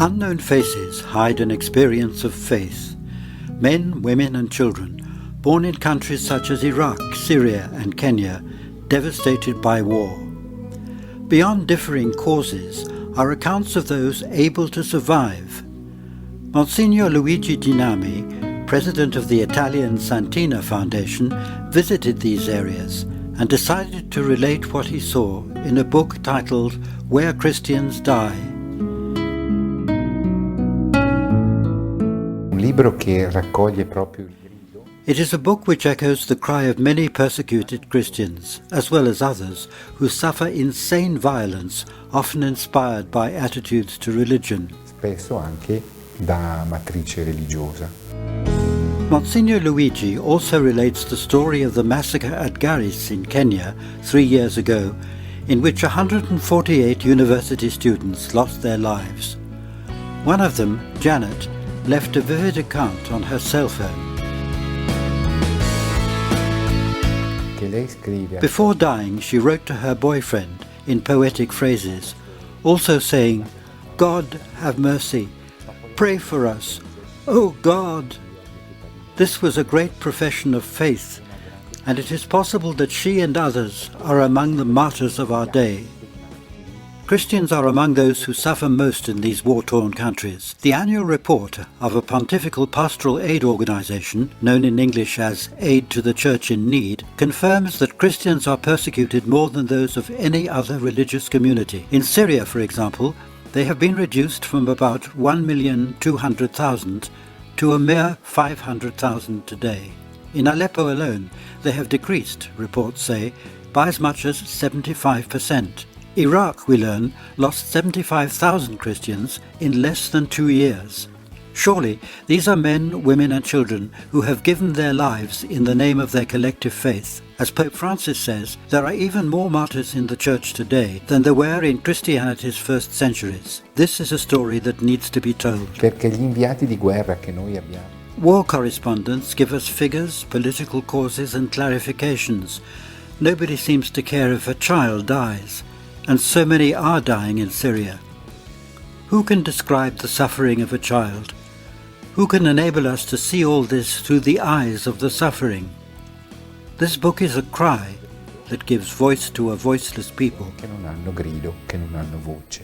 Unknown faces hide an experience of faith. Men, women and children, born in countries such as Iraq, Syria and Kenya, devastated by war. Beyond differing causes are accounts of those able to survive. Monsignor Luigi Dinami, president of the Italian Santina Foundation, visited these areas and decided to relate what he saw in a book titled Where Christians Die. Un libro che raccoglie proprio il grido. It is a book which echoes the cry of many persecuted Christians, as well as others, who suffer insane violence, often inspired by attitudes to religion. Spesso anche da matrice religiosa. Monsignor Luigi also relates the story of the massacre at Garis in Kenya 3 years ago, in which 148 university students lost their lives. One of them, Janet, left a vivid account on her cell phone. Che lei scrive. Before dying, she wrote to her boyfriend in poetic phrases, also saying, "God, have mercy. Pray for us. Oh God." This was a great profession of faith, and it is possible that she and others are among the martyrs of our day. Christians are among those who suffer most in these war-torn countries. The annual report of a pontifical pastoral aid organization, known in English as Aid to the Church in Need, confirms that Christians are persecuted more than those of any other religious community. In Syria, for example, they have been reduced from about 1,200,000 to a mere 500,000 today. In Aleppo alone, they have decreased, reports say, by as much as 75%. Iraq, we learn, lost 75,000 Christians in less than 2 years. Surely these are men, women and children who have given their lives in the name of their collective faith. As Pope Francis says, there are even more martyrs in the Church today than there were in Christianity's first centuries. This is a story that needs to be told. Perché gli inviati di guerra che noi abbiamo. War correspondents give us figures, political causes and clarifications. Nobody seems to care if a child dies, and so many are dying in Syria. Who can describe the suffering of a child? Who can enable us to see all this through the eyes of the suffering? This book is a cry that gives voice to a voiceless people. Che non hanno grido, che non hanno voce.